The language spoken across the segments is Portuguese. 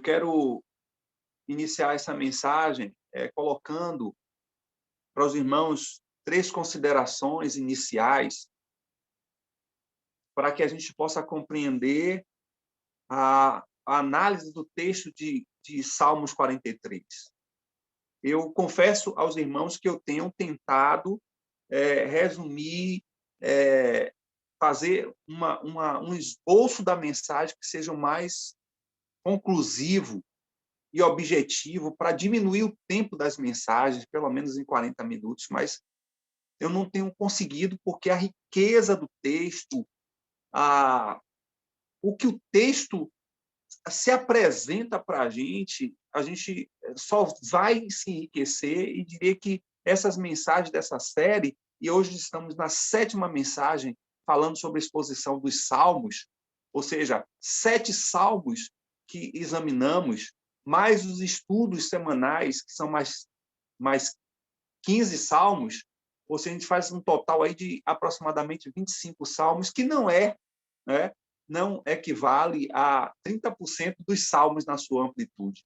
quero iniciar essa mensagem colocando para os irmãos 3 considerações iniciais para que a gente possa compreender a análise do texto de Salmos 43. Eu confesso aos irmãos que eu tenho tentado resumir, fazer um esboço da mensagem que seja o mais conclusivo e objetivo para diminuir o tempo das mensagens, pelo menos em 40 minutos, mas eu não tenho conseguido, porque a riqueza do texto, o que o texto se apresenta para a gente só vai se enriquecer, e diria que essas mensagens dessa série, e hoje estamos na 7ª mensagem, falando sobre a exposição dos Salmos, ou seja, 7 Salmos que examinamos, mais os estudos semanais, que são mais 15 Salmos, ou seja, a gente faz um total aí de aproximadamente 25 Salmos, que não equivale a 30% dos salmos na sua amplitude.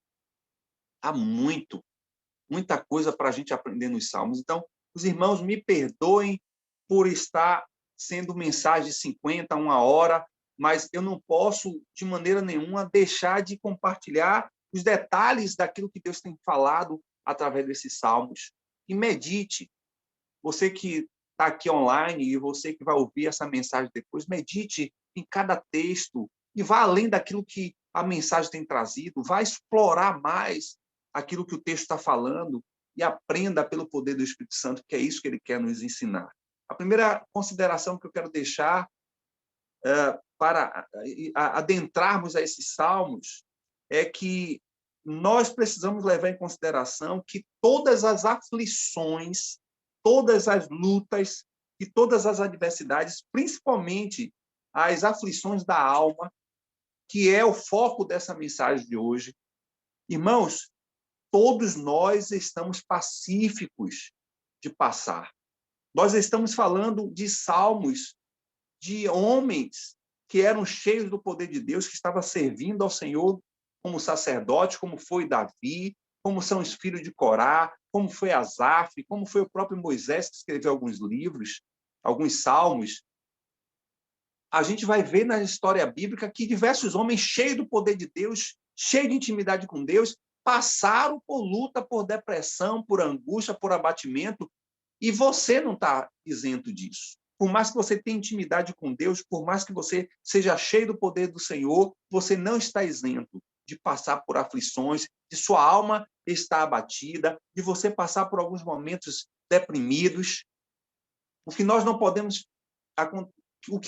Há muita coisa para a gente aprender nos salmos. Então, os irmãos me perdoem por estar sendo mensagem de 50, 1 hora, mas eu não posso, de maneira nenhuma, deixar de compartilhar os detalhes daquilo que Deus tem falado através desses salmos. E medite. Você que está aqui online e você que vai ouvir essa mensagem depois, medite em cada texto e vá além daquilo que a mensagem tem trazido, vá explorar mais aquilo que o texto está falando e aprenda pelo poder do Espírito Santo, que é isso que ele quer nos ensinar. A primeira consideração que eu quero deixar para adentrarmos a esses salmos é que nós precisamos levar em consideração que todas as aflições, todas as lutas e todas as adversidades, principalmente as aflições da alma, que é o foco dessa mensagem de hoje. Irmãos, todos nós estamos pacíficos de passar. Nós estamos falando de salmos de homens que eram cheios do poder de Deus, que estavam servindo ao Senhor como sacerdote, como foi Davi, como são os filhos de Corá, como foi Asaf, como foi o próprio Moisés, que escreveu alguns livros, alguns salmos. A gente vai ver na história bíblica que diversos homens cheios do poder de Deus, cheios de intimidade com Deus, passaram por luta, por depressão, por angústia, por abatimento, e você não está isento disso. Por mais que você tenha intimidade com Deus, por mais que você seja cheio do poder do Senhor, você não está isento de passar por aflições, de sua alma estar abatida, de você passar por alguns momentos deprimidos. O que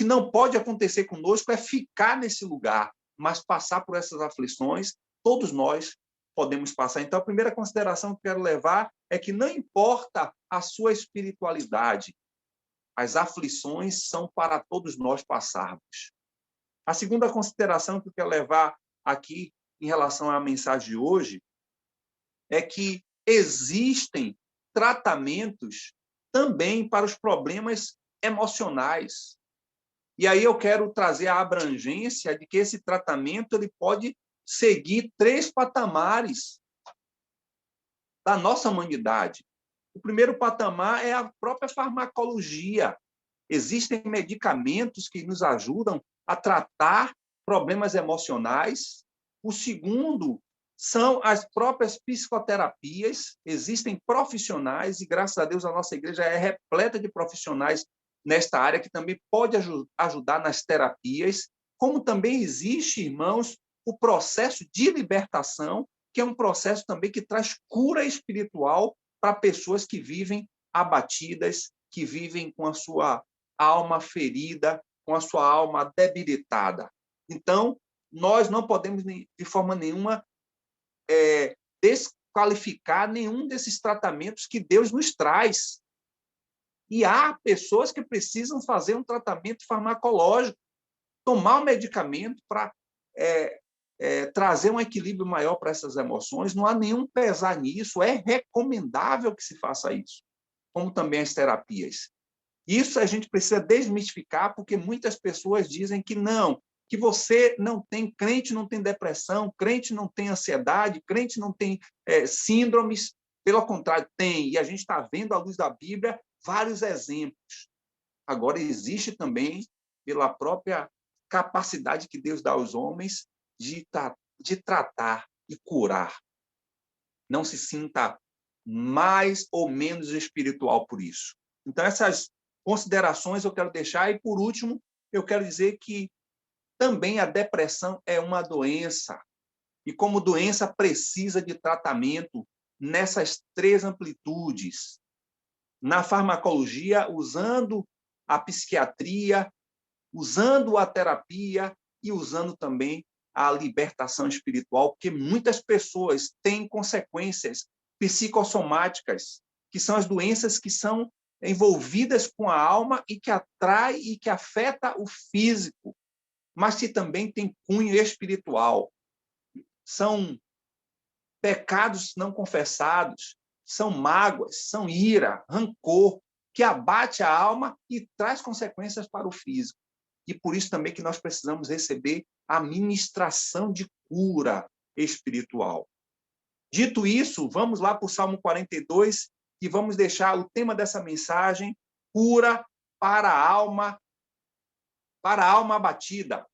não pode acontecer conosco é ficar nesse lugar, mas passar por essas aflições, todos nós podemos passar. Então, a primeira consideração que eu quero levar é que não importa a sua espiritualidade, as aflições são para todos nós passarmos. A segunda consideração que eu quero levar aqui em relação à mensagem de hoje é que existem tratamentos também para os problemas emocionais. E aí eu quero trazer a abrangência de que esse tratamento ele pode seguir 3 patamares da nossa humanidade. O primeiro patamar é a própria farmacologia. Existem medicamentos que nos ajudam a tratar problemas emocionais. O segundo são as próprias psicoterapias. Existem profissionais, e graças a Deus a nossa igreja é repleta de profissionais nesta área que também pode ajudar nas terapias, como também existe, irmãos, o processo de libertação, que é um processo também que traz cura espiritual para pessoas que vivem abatidas, que vivem com a sua alma ferida, com a sua alma debilitada. Então, nós não podemos, de forma nenhuma, desqualificar nenhum desses tratamentos que Deus nos traz. E há pessoas que precisam fazer um tratamento farmacológico, tomar um medicamento para trazer um equilíbrio maior para essas emoções. Não há nenhum pesar nisso, é recomendável que se faça isso, como também as terapias. Isso a gente precisa desmistificar, porque muitas pessoas dizem que não, que você não tem, crente não tem depressão, crente não tem ansiedade, crente não tem síndromes, pelo contrário, tem. E a gente está vendo, à luz da Bíblia, vários exemplos. Agora, existe também, pela própria capacidade que Deus dá aos homens de tratar e curar. Não se sinta mais ou menos espiritual por isso. Então, essas considerações eu quero deixar. E, por último, eu quero dizer que também a depressão é uma doença. E, como doença, precisa de tratamento nessas 3 amplitudes. Na farmacologia, usando a psiquiatria, usando a terapia e usando também a libertação espiritual, porque muitas pessoas têm consequências psicossomáticas, que são as doenças que são envolvidas com a alma e que atrai e que afeta o físico, mas que também tem cunho espiritual. São pecados não confessados, são mágoas, são ira, rancor, que abate a alma e traz consequências para o físico. E por isso também que nós precisamos receber a ministração de cura espiritual. Dito isso, vamos lá para o Salmo 42 e vamos deixar o tema dessa mensagem, cura para a alma abatida.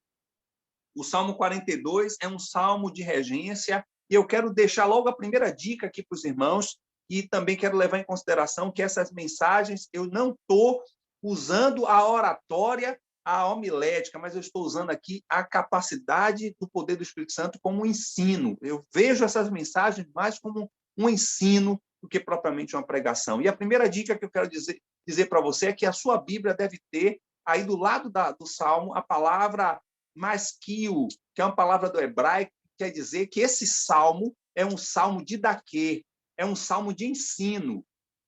O Salmo 42 é um salmo de regência e eu quero deixar logo a primeira dica aqui para os irmãos e também quero levar em consideração que essas mensagens eu não estou usando a oratória, a homilética, mas eu estou usando aqui a capacidade do poder do Espírito Santo como um ensino. Eu vejo essas mensagens mais como um ensino do que propriamente uma pregação. E a primeira dica que eu quero dizer para você é que a sua Bíblia deve ter aí do lado do Salmo a palavra maskil, que é uma palavra do hebraico, que quer dizer que esse salmo é um salmo didaquê, é um salmo de ensino. O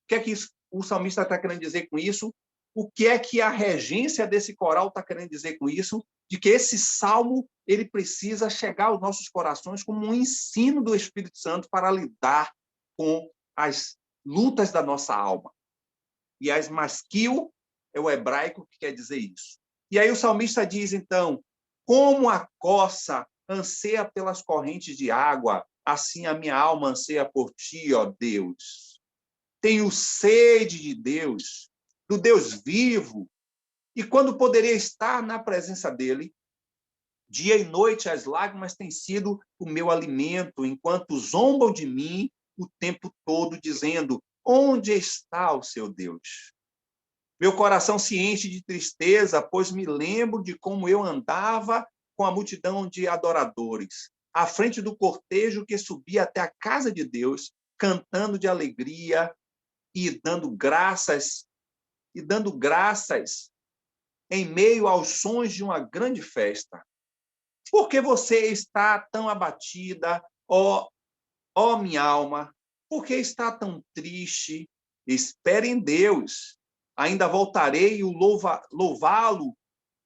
que é que o salmista está querendo dizer com isso? O que é que a regência desse coral está querendo dizer com isso? De que esse salmo ele precisa chegar aos nossos corações como um ensino do Espírito Santo para lidar com as lutas da nossa alma. E as maskil é o hebraico que quer dizer isso. E aí o salmista diz, então, como a corça anseia pelas correntes de água, assim a minha alma anseia por ti, ó Deus. Tenho sede de Deus, do Deus vivo. E quando poderia estar na presença dele, dia e noite as lágrimas têm sido o meu alimento, enquanto zombam de mim o tempo todo, dizendo, onde está o seu Deus? Meu coração se enche de tristeza, pois me lembro de como eu andava com a multidão de adoradores, à frente do cortejo que subia até a casa de Deus, cantando de alegria e dando graças em meio aos sons de uma grande festa. Por que você está tão abatida, ó minha alma? Por que está tão triste? Espere em Deus. Ainda voltarei e louvá-lo,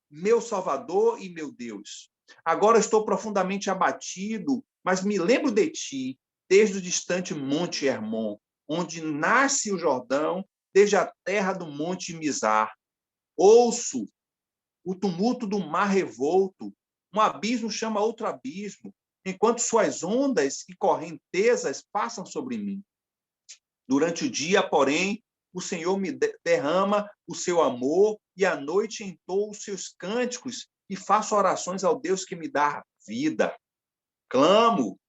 meu Salvador e meu Deus. Agora estou profundamente abatido, mas me lembro de ti, desde o distante Monte Hermon, onde nasce o Jordão, desde a terra do Monte Mizar. Ouço o tumulto do mar revolto, um abismo chama outro abismo, enquanto suas ondas e correntezas passam sobre mim. Durante o dia, porém, o Senhor me derrama o seu amor e à noite entoo os seus cânticos e faço orações ao Deus que me dá vida. Clamo,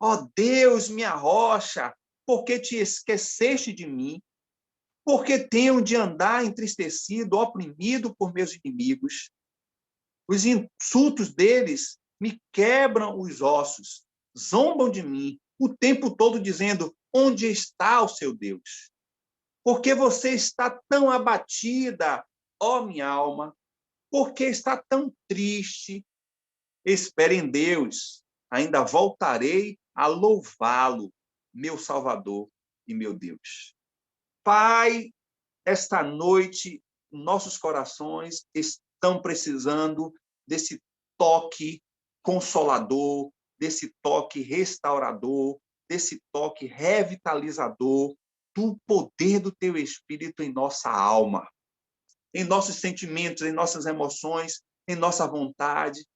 ó Deus, minha rocha, por que te esqueceste de mim? Por que tenho de andar entristecido, oprimido por meus inimigos? Os insultos deles me quebram os ossos, zombam de mim, o tempo todo dizendo, onde está o seu Deus? Por que você está tão abatida, ó minha alma? Por que está tão triste? Espere em Deus, ainda voltarei a louvá-lo, meu Salvador e meu Deus. Pai, esta noite, nossos corações estão precisando desse toque consolador, desse toque restaurador, desse toque revitalizador do poder do teu Espírito em nossa alma, em nossos sentimentos, em nossas emoções, em nossa vontade.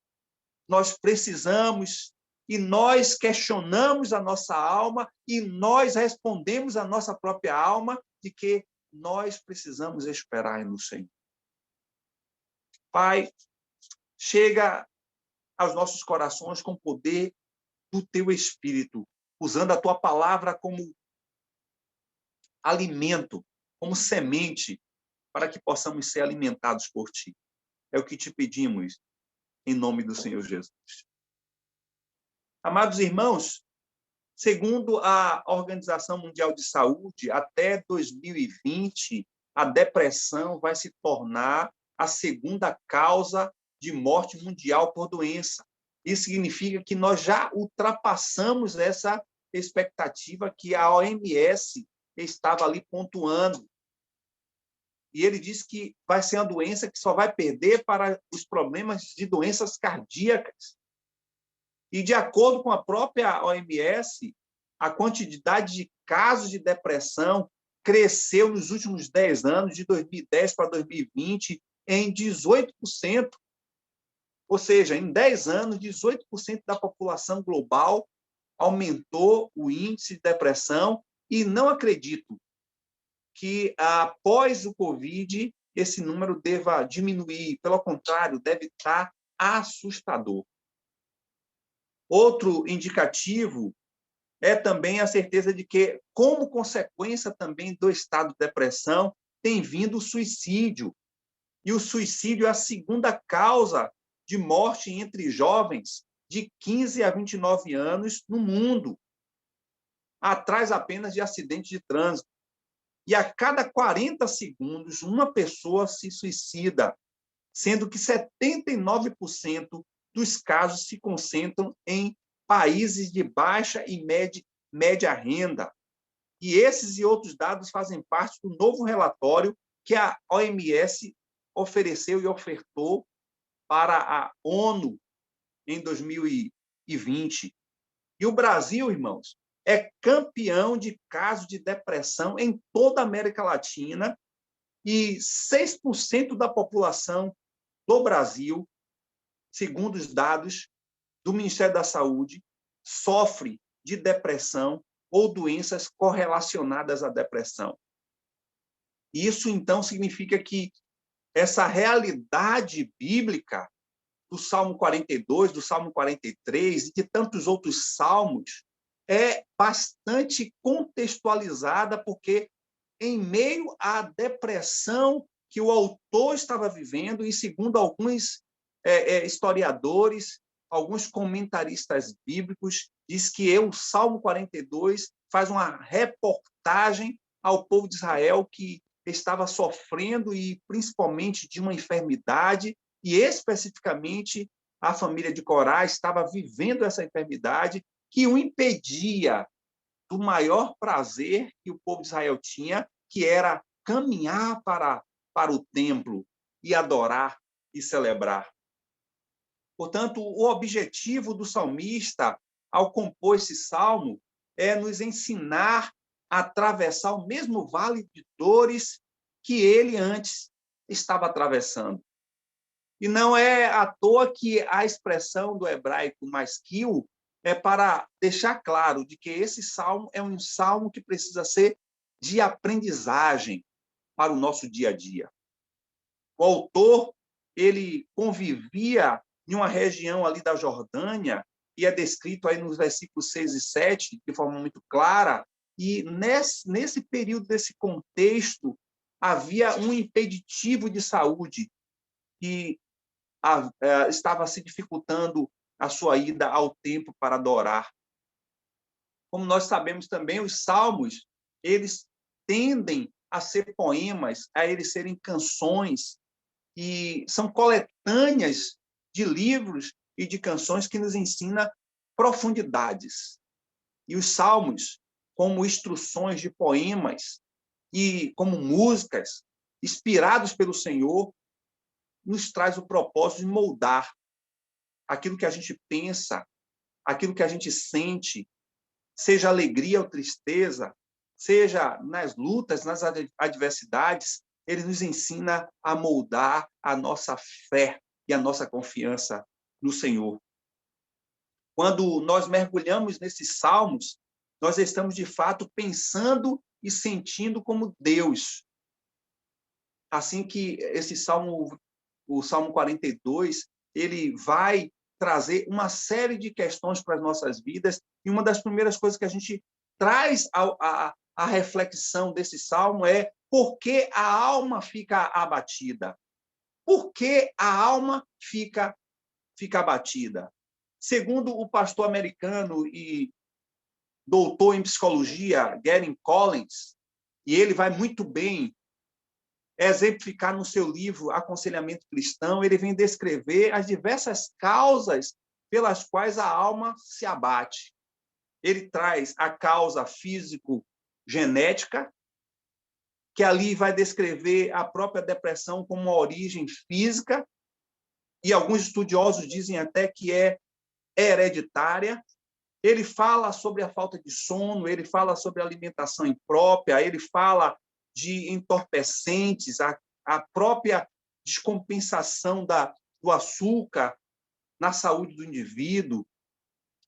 Nós precisamos e nós questionamos a nossa alma e nós respondemos à nossa própria alma de que nós precisamos esperar no Senhor. Pai, chega aos nossos corações com o poder do teu Espírito, usando a tua palavra como alimento, como semente, para que possamos ser alimentados por ti. É o que te pedimos, em nome do Senhor Jesus. Amados irmãos, segundo a Organização Mundial de Saúde, até 2020, a depressão vai se tornar a segunda causa de morte mundial por doença. Isso significa que nós já ultrapassamos essa expectativa que a OMS estava ali pontuando. E ele diz que vai ser uma doença que só vai perder para os problemas de doenças cardíacas. E, de acordo com a própria OMS, a quantidade de casos de depressão cresceu nos últimos 10 anos, de 2010 para 2020, em 18%. Ou seja, em 10 anos, 18% da população global aumentou o índice de depressão, e não acredito que, após o Covid, esse número deva diminuir. Pelo contrário, deve estar assustador. Outro indicativo é também a certeza de que, como consequência também do estado de depressão, tem vindo o suicídio. E o suicídio é a segunda causa de morte entre jovens de 15 a 29 anos no mundo, atrás apenas de acidentes de trânsito. E a cada 40 segundos, uma pessoa se suicida, sendo que 79% dos casos se concentram em países de baixa e média renda. E esses e outros dados fazem parte do novo relatório que a OMS ofereceu e ofertou para a ONU em 2020. E o Brasil, irmãos, é campeão de casos de depressão em toda a América Latina, e 6% da população do Brasil, segundo os dados do Ministério da Saúde, sofre de depressão ou doenças correlacionadas à depressão. Isso, então, significa que essa realidade bíblica do Salmo 42, do Salmo 43 e de tantos outros salmos é bastante contextualizada, porque em meio à depressão que o autor estava vivendo, e segundo alguns historiadores, alguns comentaristas bíblicos, diz que o Salmo 42 faz uma reportagem ao povo de Israel que estava sofrendo, e principalmente de uma enfermidade, e especificamente a família de Corá estava vivendo essa enfermidade que o impedia do maior prazer que o povo de Israel tinha, que era caminhar para o templo e adorar e celebrar. Portanto, o objetivo do salmista, ao compor esse salmo, é nos ensinar a atravessar o mesmo vale de dores que ele antes estava atravessando. E não é à toa que a expressão do hebraico maskil é para deixar claro de que esse salmo é um salmo que precisa ser de aprendizagem para o nosso dia a dia. O autor, ele convivia em uma região ali da Jordânia, e é descrito aí nos versículos 6 e 7, de forma muito clara, e nesse período, desse contexto, havia um impeditivo de saúde que estava se dificultando a sua ida ao templo para adorar. Como nós sabemos também, os salmos, eles tendem a ser poemas, a eles serem canções, e são coletâneas de livros e de canções que nos ensinam profundidades. E os salmos, como instruções de poemas e como músicas inspirados pelo Senhor, nos traz o propósito de moldar aquilo que a gente pensa, aquilo que a gente sente, seja alegria ou tristeza, seja nas lutas, nas adversidades. Ele nos ensina a moldar a nossa fé e a nossa confiança no Senhor. Quando nós mergulhamos nesses salmos, nós estamos, de fato, pensando e sentindo como Deus. Assim que esse salmo, o Salmo 42, ele vai trazer uma série de questões para as nossas vidas, e uma das primeiras coisas que a gente traz à reflexão desse salmo é: por que a alma fica abatida? Por que a alma fica abatida? Segundo o pastor americano e doutor em psicologia, Gary Collins, e ele vai muito bem exemplificar no seu livro Aconselhamento Cristão, ele vem descrever as diversas causas pelas quais a alma se abate. Ele traz a causa físico-genética, que ali vai descrever a própria depressão como uma origem física, e alguns estudiosos dizem até que é hereditária. Ele fala sobre a falta de sono, ele fala sobre a alimentação imprópria, ele fala de entorpecentes, a própria descompensação do açúcar na saúde do indivíduo.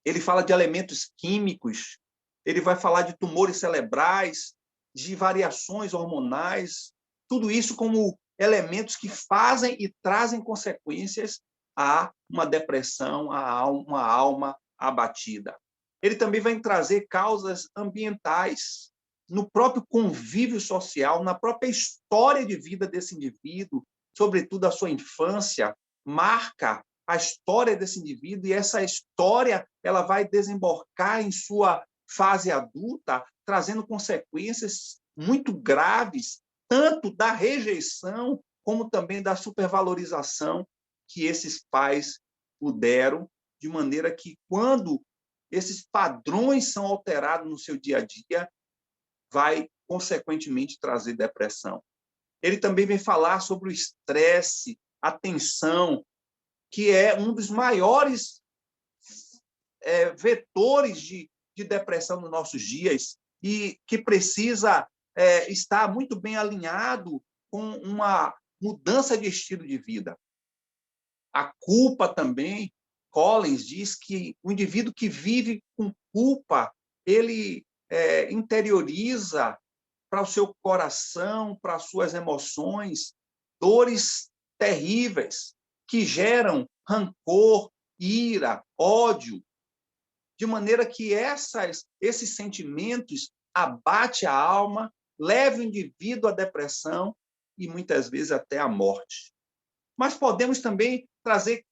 Ele fala de elementos químicos, ele vai falar de tumores cerebrais, de variações hormonais, tudo isso como elementos que fazem e trazem consequências a uma depressão, a uma alma abatida. Ele também vai trazer causas ambientais, no próprio convívio social, na própria história de vida desse indivíduo, sobretudo a sua infância, marca a história desse indivíduo, e essa história ela vai desembocar em sua fase adulta, trazendo consequências muito graves, tanto da rejeição, como também da supervalorização que esses pais puderam, de maneira que, quando esses padrões são alterados no seu dia a dia, vai, consequentemente, trazer depressão. Ele também vem falar sobre o estresse, a tensão, que é um dos maiores vetores de depressão nos nossos dias, e que precisa estar muito bem alinhado com uma mudança de estilo de vida. A culpa também, Collins diz que o indivíduo que vive com culpa, ele interioriza para o seu coração, para as suas emoções, dores terríveis que geram rancor, ira, ódio, de maneira que esses sentimentos abatem a alma, levam o indivíduo à depressão e muitas vezes até à morte. Mas podemos também trazer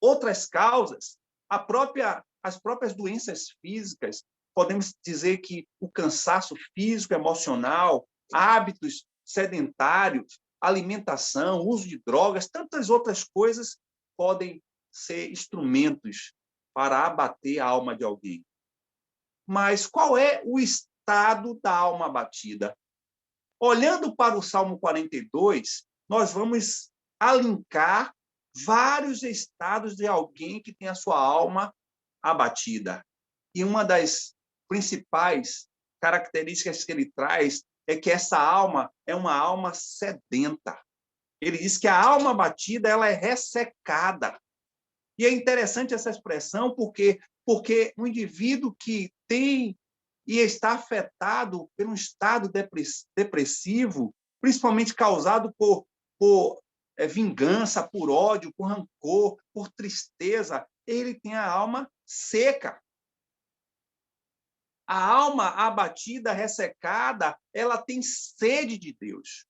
outras causas, as próprias doenças físicas. Podemos dizer que o cansaço físico, emocional, hábitos sedentários, alimentação, uso de drogas, tantas outras coisas podem ser instrumentos para abater a alma de alguém. Mas qual é o estado da alma abatida? Olhando para o Salmo 42, nós vamos alinhar vários estados de alguém que tem a sua alma abatida. E uma das principais características que ele traz é que essa alma é uma alma sedenta. Ele diz que a alma abatida ela é ressecada. E é interessante essa expressão porque um indivíduo que tem e está afetado por um estado depressivo, principalmente causado por vingança, por ódio, por rancor, por tristeza, ele tem a alma seca. A alma abatida, ressecada, ela tem sede de Deus.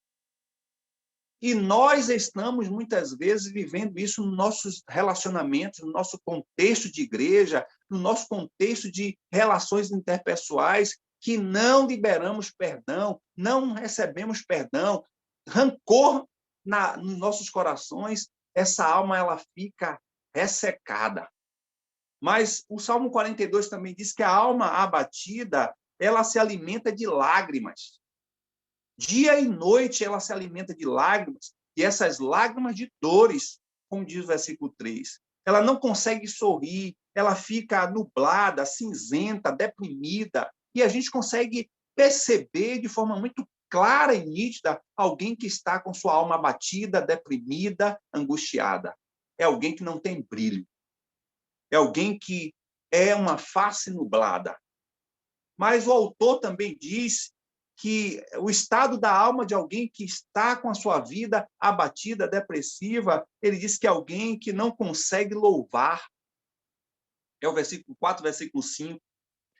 E nós estamos, muitas vezes, vivendo isso nos nossos relacionamentos, no nosso contexto de igreja, no nosso contexto de relações interpessoais, que não liberamos perdão, não recebemos perdão, rancor nos nossos corações, essa alma ela fica ressecada. Mas o Salmo 42 também diz que a alma abatida, ela se alimenta de lágrimas. Dia e noite ela se alimenta de lágrimas, e essas lágrimas de dores, como diz o versículo 3. Ela não consegue sorrir, ela fica nublada, cinzenta, deprimida, e a gente consegue perceber de forma muito clara e nítida alguém que está com sua alma abatida, deprimida, angustiada. é alguém que não tem brilho, é alguém que é uma face nublada. Mas o autor também diz que o estado da alma de alguém que está com a sua vida abatida, depressiva, ele diz que é alguém que não consegue louvar. É o versículo 4, versículo 5.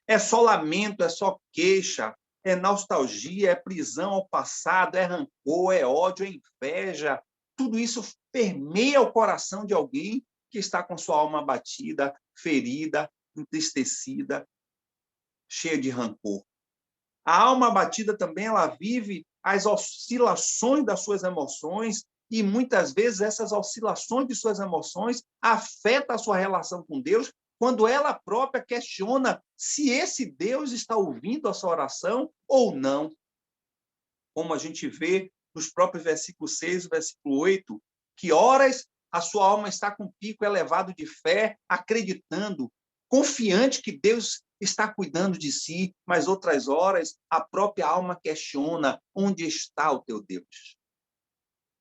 É só lamento, é só queixa, é nostalgia, é prisão ao passado, é rancor, é ódio, é inveja. Tudo isso permeia o coração de alguém que está com sua alma abatida, ferida, entristecida, cheia de rancor. A alma abatida também, ela vive as oscilações das suas emoções e muitas vezes essas oscilações de suas emoções afetam a sua relação com Deus quando ela própria questiona se esse Deus está ouvindo a sua oração ou não. Como a gente vê nos próprios versículos 6 e versículo 8, que horas a sua alma está com um pico elevado de fé, acreditando, confiante que Deus está cuidando de si, mas outras horas a própria alma questiona: onde está o teu Deus?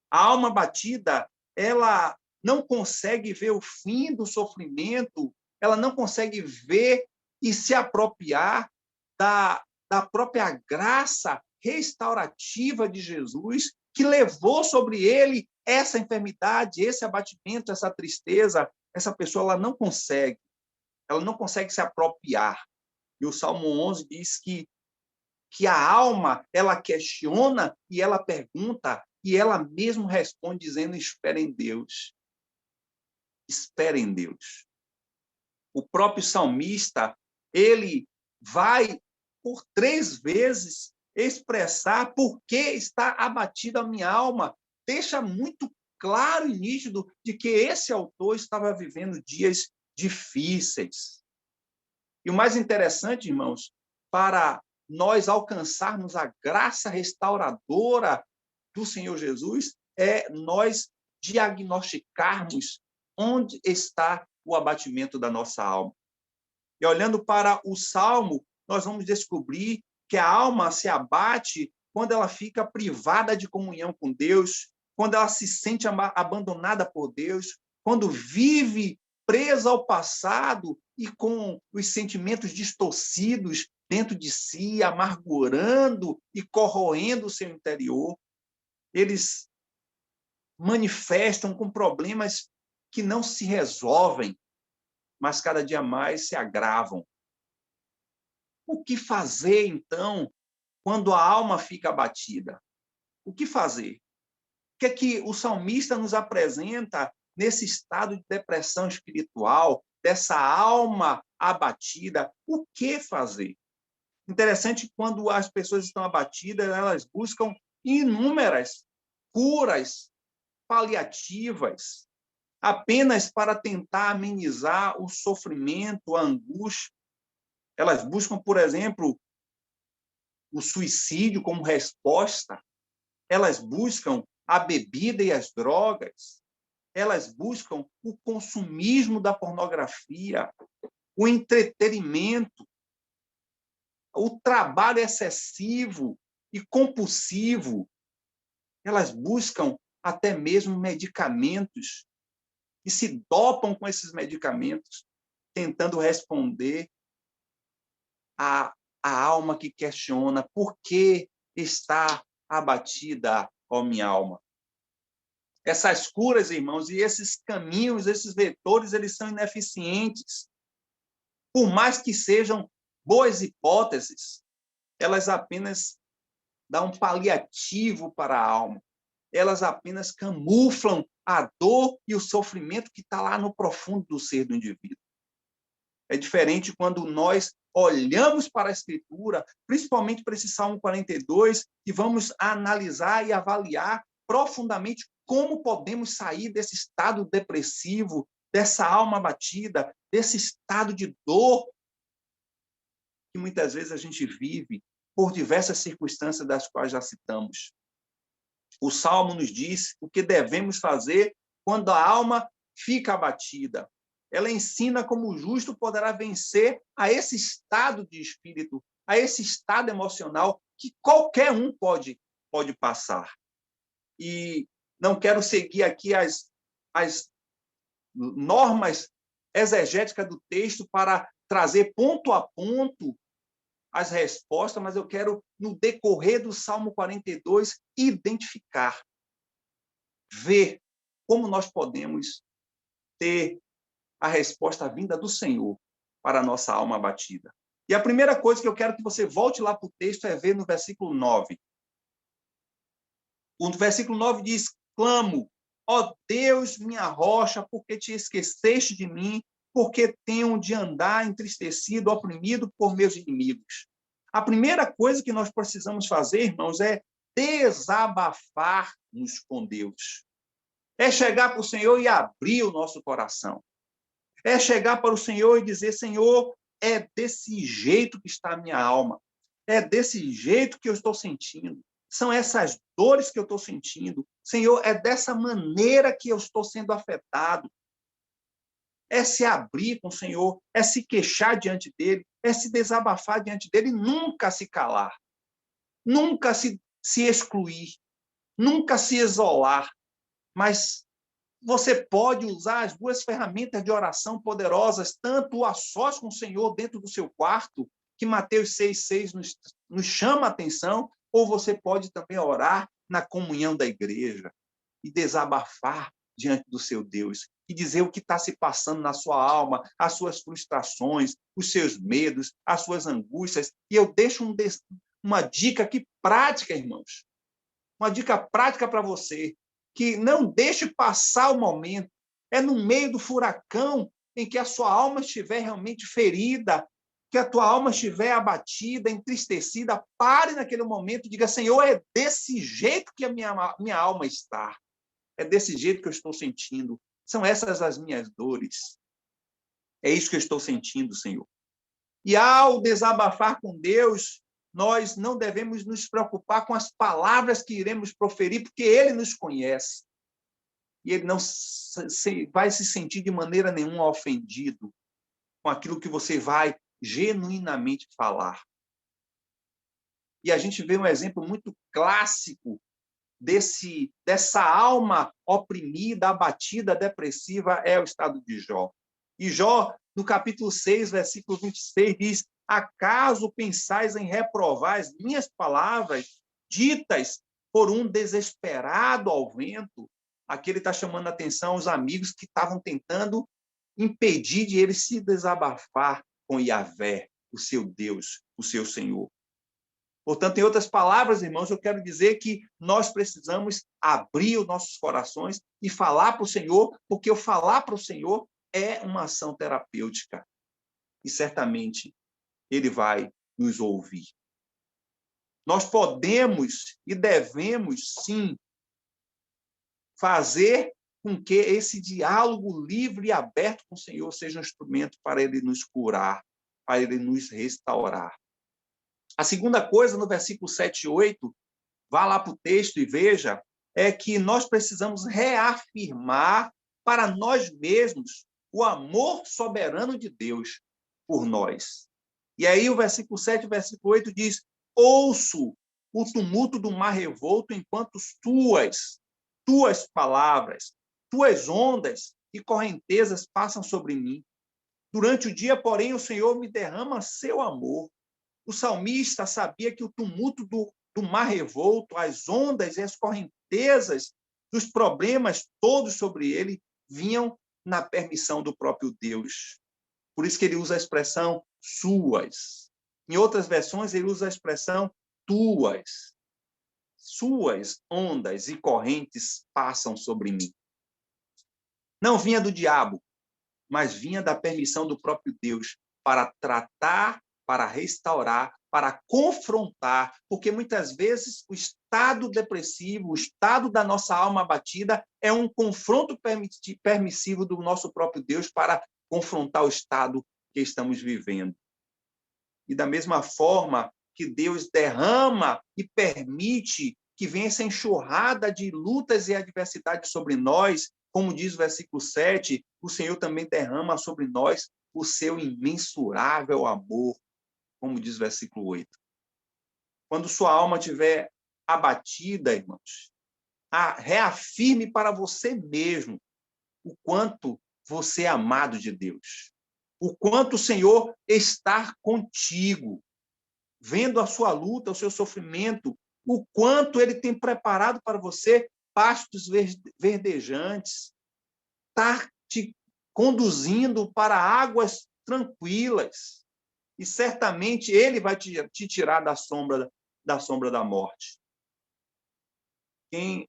A alma batida, ela não consegue ver o fim do sofrimento, ela não consegue ver e se apropriar da própria graça restaurativa de Jesus, que levou sobre ele essa enfermidade, esse abatimento, essa tristeza. Essa pessoa ela não consegue se apropriar. E o Salmo 11 diz que a alma, ela questiona e ela pergunta, e ela mesmo responde dizendo: espera em Deus. Espera em Deus. O próprio salmista, ele vai por 3 vezes expressar por que está abatida a minha alma. Deixa muito claro e nítido de que esse autor estava vivendo dias difíceis. E o mais interessante, irmãos, para nós alcançarmos a graça restauradora do Senhor Jesus, é nós diagnosticarmos onde está o abatimento da nossa alma. E olhando para o Salmo, nós vamos descobrir que a alma se abate quando ela fica privada de comunhão com Deus, quando ela se sente abandonada por Deus, quando vive presa ao passado e com os sentimentos distorcidos dentro de si, amargurando e corroendo o seu interior. Eles manifestam com problemas que não se resolvem, mas cada dia mais se agravam. O que fazer, então, quando a alma fica abatida? O que fazer? O que é que o salmista nos apresenta nesse estado de depressão espiritual, dessa alma abatida? O que fazer? Interessante, quando as pessoas estão abatidas, elas buscam inúmeras curas paliativas, apenas para tentar amenizar o sofrimento, a angústia. Elas buscam, por exemplo, o suicídio como resposta. Elas buscam a bebida e as drogas. Elas buscam o consumismo da pornografia, o entretenimento, o trabalho excessivo e compulsivo. Elas buscam até mesmo medicamentos e se dopam com esses medicamentos, tentando responder à alma que questiona: por que está abatida, ó minha alma? Essas curas, irmãos, e esses caminhos, esses vetores, eles são ineficientes. Por mais que sejam boas hipóteses, elas apenas dão um paliativo para a alma. Elas apenas camuflam a dor e o sofrimento que está lá no profundo do ser do indivíduo. É diferente quando nós olhamos para a Escritura, principalmente para esse Salmo 42, e vamos analisar e avaliar profundamente como podemos sair desse estado depressivo, dessa alma abatida, desse estado de dor que muitas vezes a gente vive por diversas circunstâncias das quais já citamos. O Salmo nos diz o que devemos fazer quando a alma fica abatida. Ela ensina como o justo poderá vencer a esse estado de espírito, a esse estado emocional que qualquer um pode passar. E não quero seguir aqui as normas exegéticas do texto para trazer ponto a ponto as respostas, mas eu quero, no decorrer do Salmo 42, identificar, ver como nós podemos ter a resposta vinda do Senhor para a nossa alma abatida. E a primeira coisa que eu quero que você volte lá para o texto é ver no versículo 9. O versículo 9 diz: clamo, ó Deus, minha rocha, porque te esqueceste de mim, porque tenho de andar entristecido, oprimido por meus inimigos. A primeira coisa que nós precisamos fazer, irmãos, é desabafar-nos com Deus. É chegar para o Senhor e abrir o nosso coração. É chegar para o Senhor e dizer: Senhor, é desse jeito que está a minha alma. É desse jeito que eu estou sentindo. São essas dores que eu estou sentindo. Senhor, é dessa maneira que eu estou sendo afetado. É se abrir com o Senhor, é se queixar diante dele, é se desabafar diante dele e nunca se calar, nunca se excluir, nunca se isolar, mas você pode usar as duas ferramentas de oração poderosas, tanto a sós com o Senhor dentro do seu quarto, que Mateus 6,6 nos chama a atenção, ou você pode também orar na comunhão da igreja e desabafar diante do seu Deus e dizer o que está se passando na sua alma, as suas frustrações, os seus medos, as suas angústias. E eu deixo uma dica aqui prática, irmãos. Uma dica prática para você, que não deixe passar o momento. É no meio do furacão em que a sua alma estiver realmente ferida, que a tua alma estiver abatida, entristecida, pare naquele momento e diga: Senhor, é desse jeito que a minha alma está. É desse jeito que eu estou sentindo. São essas as minhas dores. É isso que eu estou sentindo, Senhor. E ao desabafar com Deus, nós não devemos nos preocupar com as palavras que iremos proferir, porque Ele nos conhece. E Ele não vai se sentir de maneira nenhuma ofendido com aquilo que você vai genuinamente falar. E a gente vê um exemplo muito clássico dessa alma oprimida, abatida, depressiva, é o estado de Jó. E Jó, no capítulo 6, versículo 26, diz: acaso pensais em reprovar as minhas palavras, ditas por um desesperado ao vento? Aqui ele está chamando a atenção aos amigos que estavam tentando impedir de ele se desabafar com Yahvé, o seu Deus, o seu Senhor. Portanto, em outras palavras, irmãos, eu quero dizer que nós precisamos abrir os nossos corações e falar para o Senhor, porque o falar para o Senhor é uma ação terapêutica. E certamente Ele vai nos ouvir. Nós podemos e devemos, sim, fazer com que esse diálogo livre e aberto com o Senhor seja um instrumento para Ele nos curar, para Ele nos restaurar. A segunda coisa, no versículo 7 e 8, vá lá para o texto e veja, é que nós precisamos reafirmar para nós mesmos o amor soberano de Deus por nós. E aí o versículo 7 e o versículo 8 diz: ouço o tumulto do mar revolto enquanto tuas palavras, tuas ondas e correntezas passam sobre mim. Durante o dia, porém, o Senhor me derrama seu amor. O salmista sabia que o tumulto do mar revolto, as ondas e as correntezas dos problemas todos sobre ele vinham na permissão do próprio Deus. Por isso que ele usa a expressão suas. Em outras versões, ele usa a expressão tuas. Suas ondas e correntes passam sobre mim. Não vinha do diabo, mas vinha da permissão do próprio Deus para tratar, para restaurar, para confrontar, porque muitas vezes o estado depressivo, o estado da nossa alma abatida é um confronto permissivo do nosso próprio Deus para confrontar o estado que estamos vivendo. E da mesma forma que Deus derrama e permite que venha essa enxurrada de lutas e adversidades sobre nós, como diz o versículo 7, o Senhor também derrama sobre nós o seu imensurável amor, como diz o versículo 8. Quando sua alma estiver abatida, irmãos, reafirme para você mesmo o quanto você é amado de Deus. O quanto o Senhor está contigo, vendo a sua luta, o seu sofrimento, o quanto Ele tem preparado para você pastos verdejantes, está te conduzindo para águas tranquilas. E certamente Ele vai te tirar da sombra da morte. Quem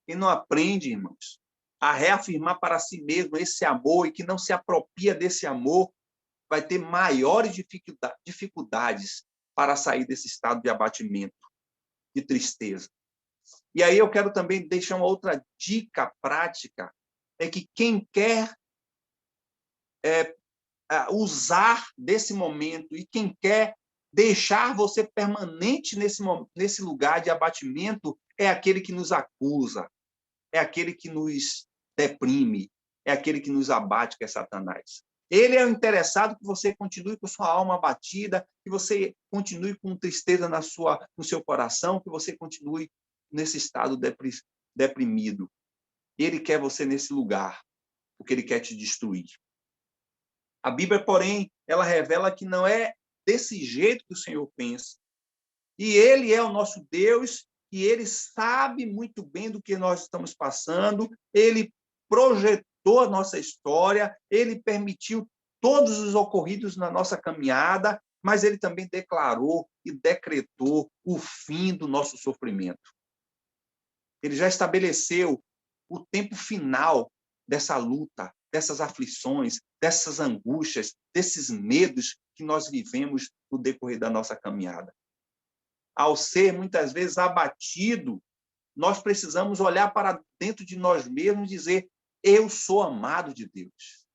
não aprende, irmãos, a reafirmar para si mesmo esse amor e que não se apropria desse amor, vai ter maiores dificuldades para sair desse estado de abatimento, de tristeza. E aí eu quero também deixar uma outra dica prática, é que quem quer usar desse momento e quem quer deixar você permanente nesse lugar de abatimento é aquele que nos acusa, é aquele que nos deprime, é aquele que nos abate, que é Satanás. Ele é o interessado que você continue com sua alma abatida, que você continue com tristeza no seu coração, que você continue nesse estado deprimido. Ele quer você nesse lugar, porque ele quer te destruir. A Bíblia, porém, ela revela que não é desse jeito que o Senhor pensa. E Ele é o nosso Deus, e Ele sabe muito bem do que nós estamos passando, Ele projetou a nossa história, Ele permitiu todos os ocorridos na nossa caminhada, mas Ele também declarou e decretou o fim do nosso sofrimento. Ele já estabeleceu o tempo final dessa luta, dessas aflições, dessas angústias, desses medos que nós vivemos no decorrer da nossa caminhada. Ao ser, muitas vezes, abatido, nós precisamos olhar para dentro de nós mesmos e dizer: eu sou amado de Deus.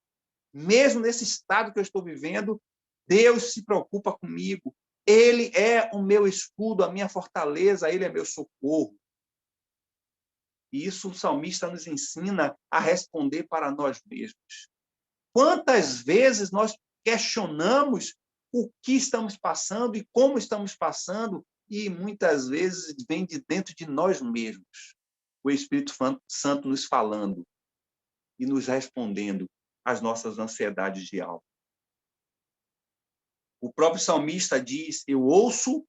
Mesmo nesse estado que eu estou vivendo, Deus se preocupa comigo. Ele é o meu escudo, a minha fortaleza, Ele é meu socorro. E isso o salmista nos ensina a responder para nós mesmos. Quantas vezes nós questionamos o que estamos passando e como estamos passando, e muitas vezes vem de dentro de nós mesmos o Espírito Santo nos falando e nos respondendo às nossas ansiedades de alma. O próprio salmista diz: eu ouço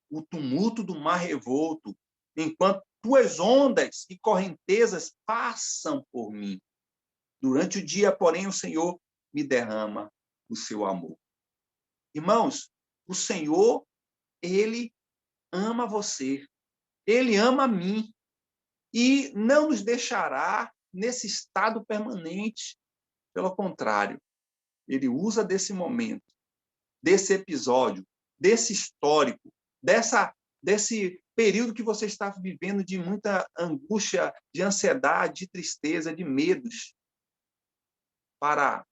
o tumulto do mar revolto, enquanto tuas ondas e correntezas passam por mim. Durante o dia, porém, o Senhor me derrama o seu amor. Irmãos, o Senhor, Ele ama você. Ele ama a mim. E não nos deixará nesse estado permanente. Pelo contrário, Ele usa desse momento, desse episódio, desse histórico, desse período que você está vivendo de muita angústia, de ansiedade, de tristeza, de medos, para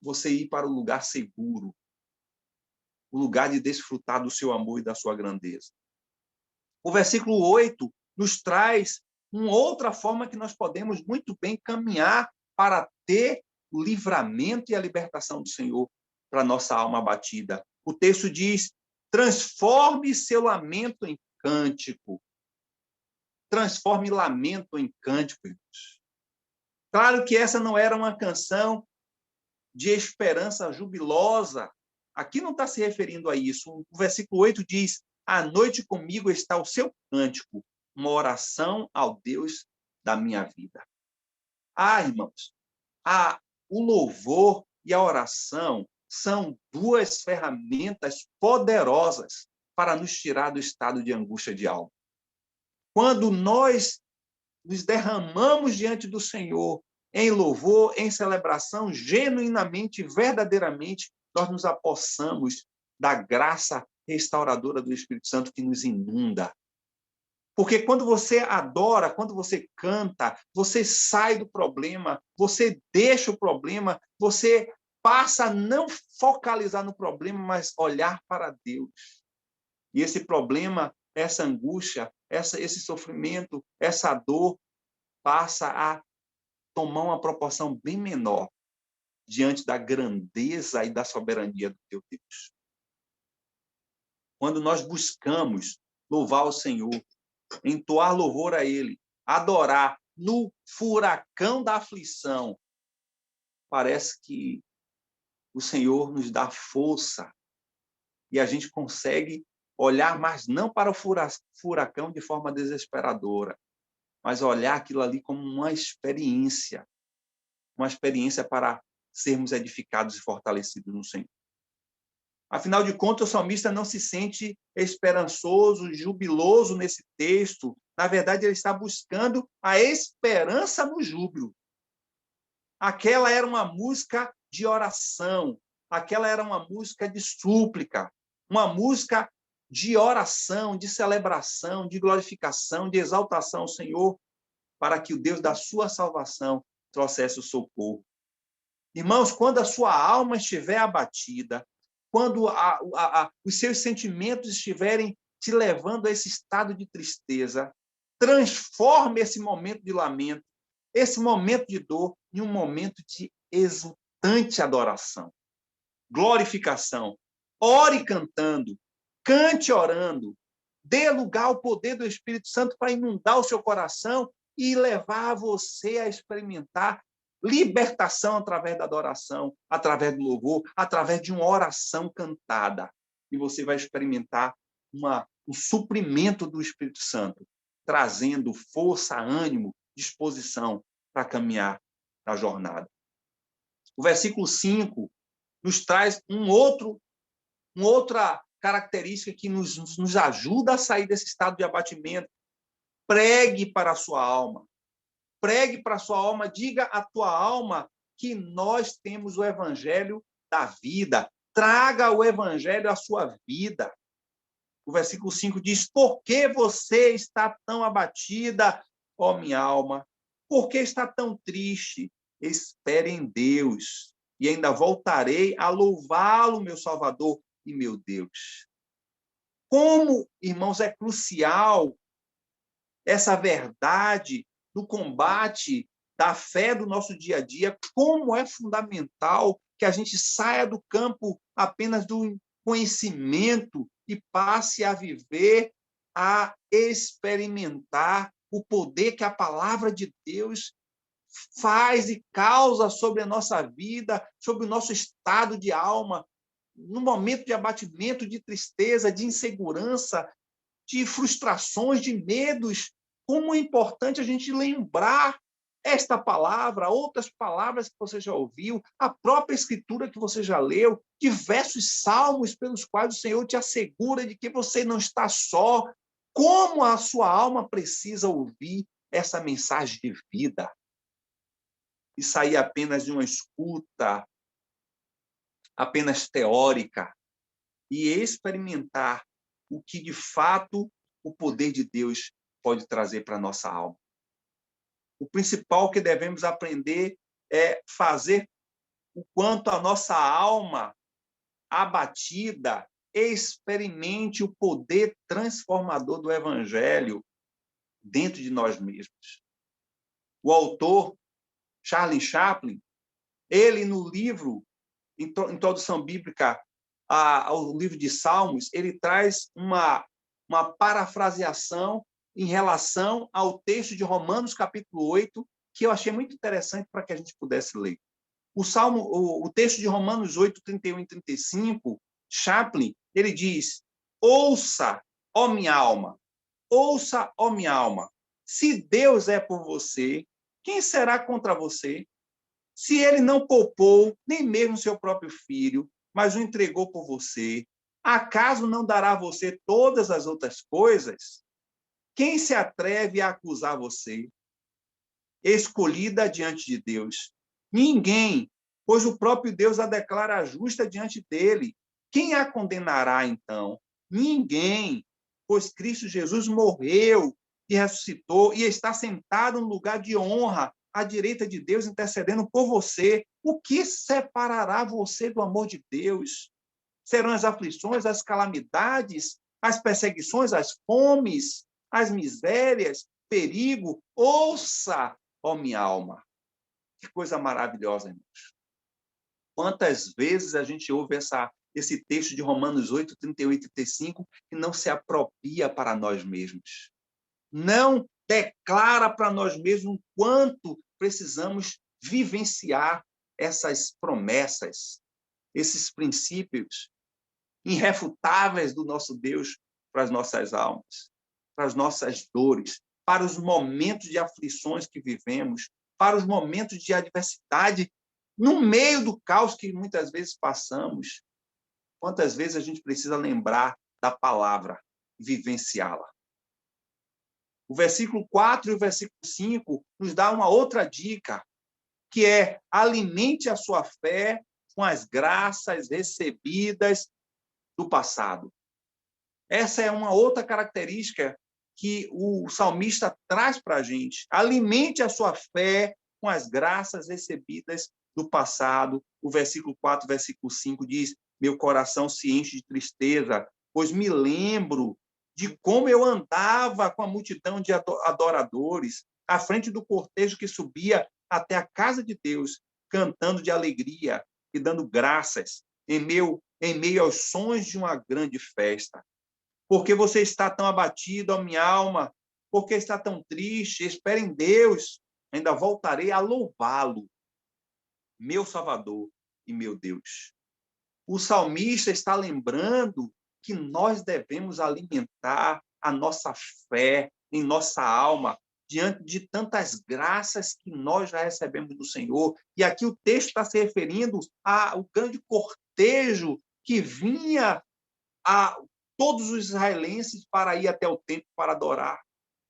você ir para o lugar seguro, o lugar de desfrutar do seu amor e da sua grandeza. O versículo 8 nos traz uma outra forma que nós podemos muito bem caminhar para ter o livramento e a libertação do Senhor para a nossa alma abatida. O texto diz: transforme seu lamento em cântico. Transforme lamento em cântico, irmãos. Claro que essa não era uma canção de esperança jubilosa. Aqui não está se referindo a isso. O versículo 8 diz: à noite comigo está o seu cântico, uma oração ao Deus da minha vida. Irmãos, o louvor e a oração são duas ferramentas poderosas para nos tirar do estado de angústia de alma. Quando nós nos derramamos diante do Senhor em louvor, em celebração, genuinamente, verdadeiramente, nós nos apossamos da graça restauradora do Espírito Santo que nos inunda. Porque quando você adora, quando você canta, você sai do problema, você deixa o problema, você passa a não focalizar no problema, mas olhar para Deus. E esse problema, essa angústia, esse sofrimento, essa dor, passa a tomar uma proporção bem menor diante da grandeza e da soberania do teu Deus. Quando nós buscamos louvar o Senhor, entoar louvor a Ele, adorar no furacão da aflição, parece que o Senhor nos dá força e a gente consegue olhar, mas não para o furacão de forma desesperadora, mas olhar aquilo ali como uma experiência para sermos edificados e fortalecidos no Senhor. Afinal de contas, o salmista não se sente esperançoso, jubiloso nesse texto. Na verdade, ele está buscando a esperança no júbilo. Aquela era uma música de oração, aquela era uma música de súplica, uma música de oração, de celebração, de glorificação, de exaltação ao Senhor, para que o Deus da sua salvação trouxesse o socorro. Irmãos, quando a sua alma estiver abatida, quando os seus sentimentos estiverem te levando a esse estado de tristeza, transforme esse momento de lamento, esse momento de dor, em um momento de exultante adoração, glorificação. Ore cantando, cante orando, dê lugar ao poder do Espírito Santo para inundar o seu coração e levar você a experimentar libertação através da adoração, através do louvor, através de uma oração cantada. E você vai experimentar um suprimento do Espírito Santo, trazendo força, ânimo, disposição para caminhar na jornada. O versículo 5 nos traz uma outra característica que nos ajuda a sair desse estado de abatimento. Pregue para a sua alma. Pregue para a sua alma, diga à tua alma que nós temos o evangelho da vida. Traga o evangelho à sua vida. O versículo 5 diz: por que você está tão abatida, ó minha alma? Por que está tão triste? Espere em Deus, e ainda voltarei a louvá-lo, meu Salvador e meu Deus. Como, irmãos, é crucial essa verdade do combate da fé do nosso dia a dia, como é fundamental que a gente saia do campo apenas do conhecimento e passe a viver, a experimentar o poder que a palavra de Deus faz e causa sobre a nossa vida, sobre o nosso estado de alma, no momento de abatimento, de tristeza, de insegurança, de frustrações, de medos. Como é importante a gente lembrar esta palavra, outras palavras que você já ouviu, a própria escritura que você já leu, diversos salmos pelos quais o Senhor te assegura de que você não está só. Como a sua alma precisa ouvir essa mensagem de vida e sair apenas de uma escuta apenas teórica e experimentar o que, de fato, o poder de Deus pode trazer para a nossa alma. O principal que devemos aprender é fazer o quanto a nossa alma abatida experimente o poder transformador do Evangelho dentro de nós mesmos. O autor, Charles Chaplin, ele no livro, Introdução Bíblica ao livro de Salmos, ele traz uma parafraseação em relação ao texto de Romanos, capítulo 8, que eu achei muito interessante para que a gente pudesse ler. O texto de Romanos 8, 31 e 35, Chaplin, ele diz: ouça, ó minha alma, ouça, ó minha alma, se Deus é por você, quem será contra você? Se ele não poupou nem mesmo seu próprio filho, mas o entregou por você, acaso não dará a você todas as outras coisas? Quem se atreve a acusar você? Escolhida diante de Deus. Ninguém, pois o próprio Deus a declara justa diante dele. Quem a condenará, então? Ninguém, pois Cristo Jesus morreu e ressuscitou e está sentado no lugar de honra à direita de Deus, intercedendo por você. O que separará você do amor de Deus? Serão as aflições, as calamidades, as perseguições, as fomes, as misérias, perigo? Ouça, ó minha alma. Que coisa maravilhosa, irmãos. Quantas vezes a gente ouve esse texto de Romanos 8, 38 e 35 e não se apropria para nós mesmos. Não declara para nós mesmos o quanto precisamos vivenciar essas promessas, esses princípios irrefutáveis do nosso Deus para as nossas almas, para as nossas dores, para os momentos de aflições que vivemos, para os momentos de adversidade, no meio do caos que muitas vezes passamos. Quantas vezes a gente precisa lembrar da palavra, vivenciá-la? O versículo 4 e o versículo 5 nos dá uma outra dica, que é: alimente a sua fé com as graças recebidas do passado. Essa é uma outra característica que o salmista traz para a gente. Alimente a sua fé com as graças recebidas do passado. O versículo 4, versículo 5 diz: meu coração se enche de tristeza, pois me lembro de como eu andava com a multidão de adoradores, à frente do cortejo que subia até a casa de Deus, cantando de alegria e dando graças em meio aos sons de uma grande festa. Porque você está tão abatido, a minha alma? Porque está tão triste? Espere em Deus, ainda voltarei a louvá-lo, meu Salvador e meu Deus. O salmista está lembrando que nós devemos alimentar a nossa fé em nossa alma, diante de tantas graças que nós já recebemos do Senhor. E aqui o texto está se referindo ao grande cortejo que vinha a todos os israelenses para ir até o templo para adorar.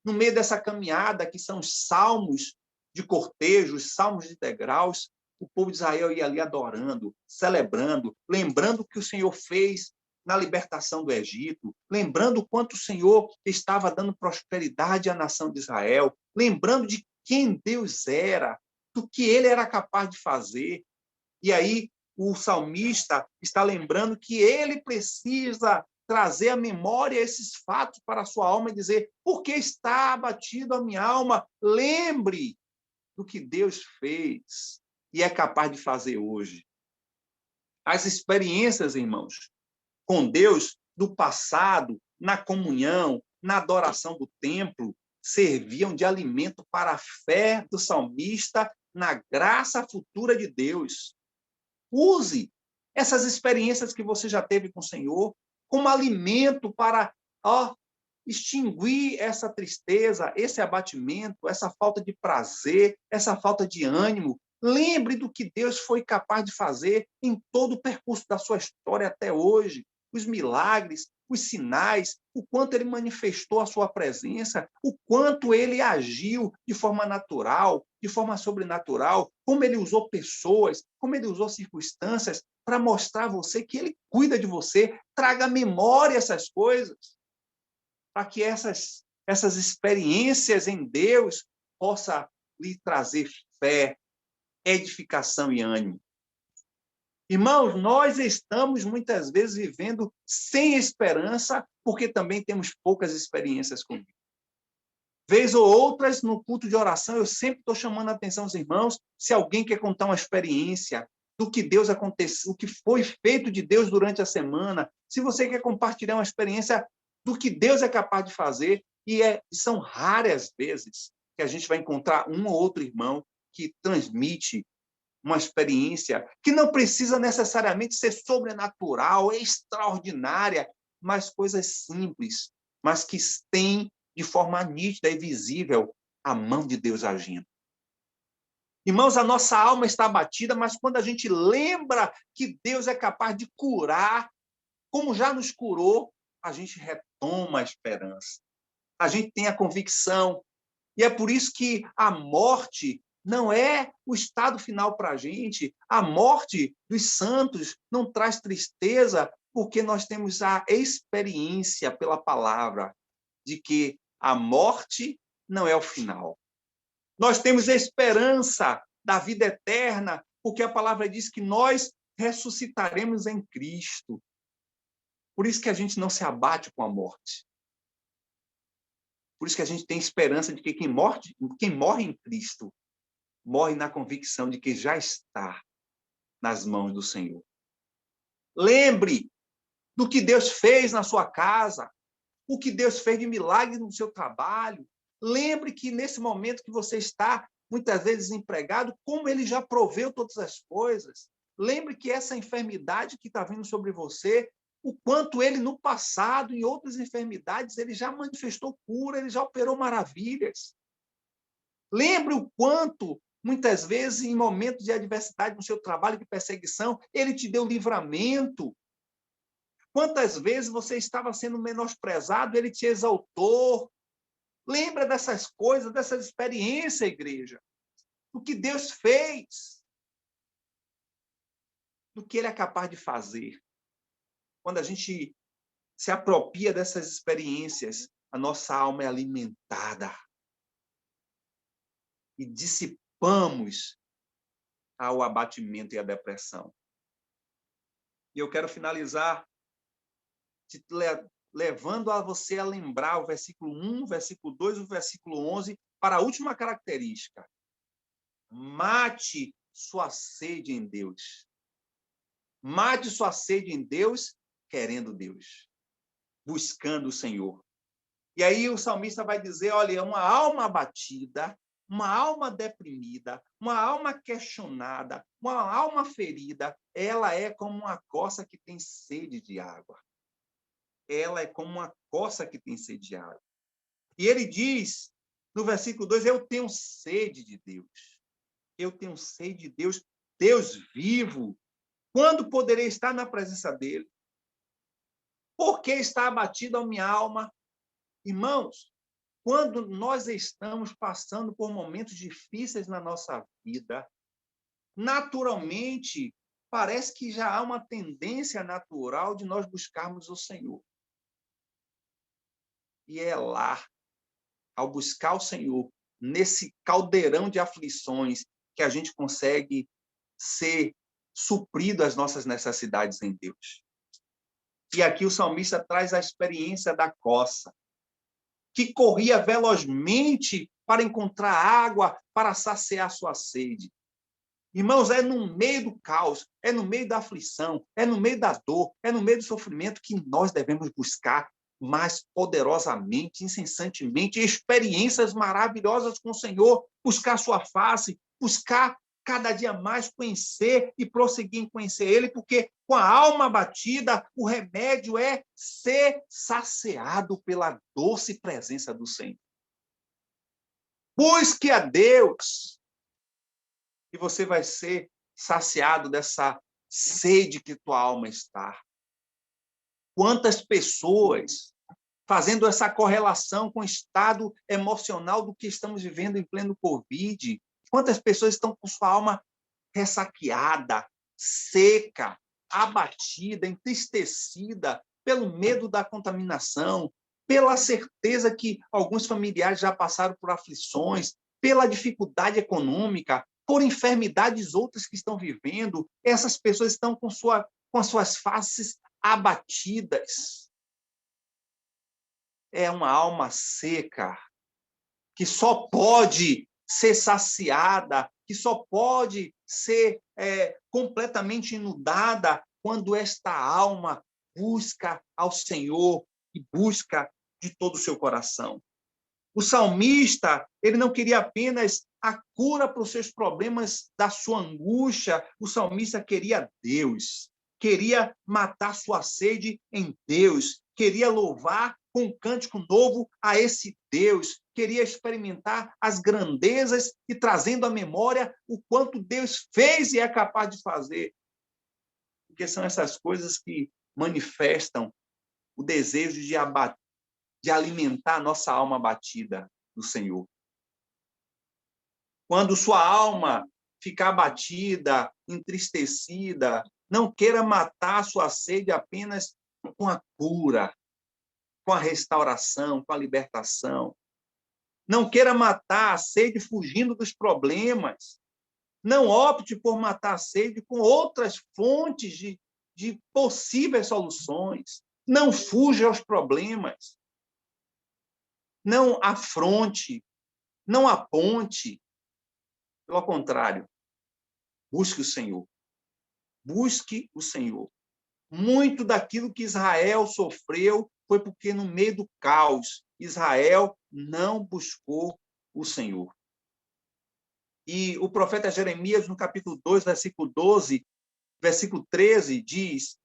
No meio dessa caminhada, que são os salmos de cortejo, os salmos de degraus, o povo de Israel ia ali adorando, celebrando, lembrando o que o Senhor fez na libertação do Egito, lembrando o quanto o Senhor estava dando prosperidade à nação de Israel, lembrando de quem Deus era, do que ele era capaz de fazer. E aí o salmista está lembrando que ele precisa trazer à memória esses fatos para a sua alma e dizer: por que está abatido a minha alma? Lembre do que Deus fez e é capaz de fazer hoje. As experiências, irmãos, com Deus do passado, na comunhão, na adoração do templo, serviam de alimento para a fé do salmista na graça futura de Deus. Use essas experiências que você já teve com o Senhor como alimento para extinguir essa tristeza, esse abatimento, essa falta de prazer, essa falta de ânimo. Lembre do que Deus foi capaz de fazer em todo o percurso da sua história até hoje. Os milagres, os sinais, o quanto ele manifestou a sua presença, o quanto ele agiu de forma natural, de forma sobrenatural, como ele usou pessoas, como ele usou circunstâncias para mostrar a você que ele cuida de você. Traga à memória essas coisas, para que essas experiências em Deus possam lhe trazer fé, edificação e ânimo. Irmãos, nós estamos muitas vezes vivendo sem esperança, porque também temos poucas experiências com Deus. Vez ou outras, no culto de oração, eu sempre estou chamando a atenção dos irmãos, se alguém quer contar uma experiência do que Deus aconteceu, o que foi feito de Deus durante a semana, se você quer compartilhar uma experiência do que Deus é capaz de fazer, são raras vezes que a gente vai encontrar um ou outro irmão que transmite uma experiência que não precisa necessariamente ser sobrenatural, extraordinária, mas coisas simples, mas que têm de forma nítida e visível a mão de Deus agindo. Irmãos, a nossa alma está abatida, mas quando a gente lembra que Deus é capaz de curar, como já nos curou, a gente retoma a esperança. A gente tem a convicção. E é por isso que a morte não é o estado final para a gente. A morte dos santos não traz tristeza, porque nós temos a experiência pela palavra de que a morte não é o final. Nós temos a esperança da vida eterna, porque a palavra diz que nós ressuscitaremos em Cristo. Por isso que a gente não se abate com a morte. Por isso que a gente tem esperança de que quem morre em Cristo, morre na convicção de que já está nas mãos do Senhor. Lembre do que Deus fez na sua casa, o que Deus fez de milagre no seu trabalho. Lembre que nesse momento que você está muitas vezes desempregado, como ele já proveu todas as coisas. Lembre que essa enfermidade que está vindo sobre você, o quanto ele no passado, em outras enfermidades, ele já manifestou cura, ele já operou maravilhas. Lembre o quanto, muitas vezes, em momentos de adversidade no seu trabalho, de perseguição, ele te deu livramento. Quantas vezes você estava sendo menosprezado, ele te exaltou. Lembra dessas coisas, dessas experiências, igreja. O que Deus fez. Do que ele é capaz de fazer. Quando a gente se apropria dessas experiências, a nossa alma é alimentada. E dissipamos ao abatimento e à depressão. E eu quero finalizar levando a você a lembrar o versículo 1, o versículo 2, o versículo 11, para a última característica. Mate sua sede em Deus. Mate sua sede em Deus, querendo Deus. Buscando o Senhor. E aí o salmista vai dizer, olha, uma alma abatida, uma alma deprimida, uma alma questionada, uma alma ferida, ela é como uma coça que tem sede de água. Ela é como uma coça que tem sede de água. E ele diz, no versículo 2, eu tenho sede de Deus. Eu tenho sede de Deus, Deus vivo. Quando poderei estar na presença dele? Por que está abatida a minha alma? Irmãos, quando nós estamos passando por momentos difíceis na nossa vida, naturalmente, parece que já há uma tendência natural de nós buscarmos o Senhor. E é lá, ao buscar o Senhor, nesse caldeirão de aflições, que a gente consegue ser suprido as nossas necessidades em Deus. E aqui o salmista traz a experiência da coça, que corria velozmente para encontrar água, para saciar sua sede. Irmãos, é no meio do caos, é no meio da aflição, é no meio da dor, é no meio do sofrimento que nós devemos buscar mais poderosamente, incessantemente, experiências maravilhosas com o Senhor, buscar sua face, buscar cada dia mais conhecer e prosseguir em conhecer Ele, porque com a alma abatida, o remédio é ser saciado pela doce presença do Senhor. Busque a Deus e você vai ser saciado dessa sede que tua alma está. Quantas pessoas fazendo essa correlação com o estado emocional do que estamos vivendo em pleno Covid? Quantas pessoas estão com sua alma ressaqueada, seca, abatida, entristecida pelo medo da contaminação, pela certeza que alguns familiares já passaram por aflições, pela dificuldade econômica, por enfermidades outras que estão vivendo. Essas pessoas estão com as suas faces abatidas. É uma alma seca, que só pode ser saciada, que só pode ser completamente inundada quando esta alma busca ao Senhor e busca de todo o seu coração. O salmista, ele não queria apenas a cura para os seus problemas da sua angústia, o salmista queria Deus, queria matar sua sede em Deus, queria louvar com um cântico novo a esse Deus, queria experimentar as grandezas e trazendo à memória o quanto Deus fez e é capaz de fazer. Porque são essas coisas que manifestam o desejo de alimentar a nossa alma abatida do Senhor. Quando sua alma ficar abatida, entristecida, não queira matar a sua sede apenas com a cura, com a restauração, com a libertação. Não queira matar a sede fugindo dos problemas. Não opte por matar a sede com outras fontes de possíveis soluções. Não fuja aos problemas. Não afronte. Não aponte. Pelo contrário, busque o Senhor. Busque o Senhor. Muito daquilo que Israel sofreu foi porque, no meio do caos, Israel não buscou o Senhor. E o profeta Jeremias, no capítulo 2, versículo 12, versículo 13, diz: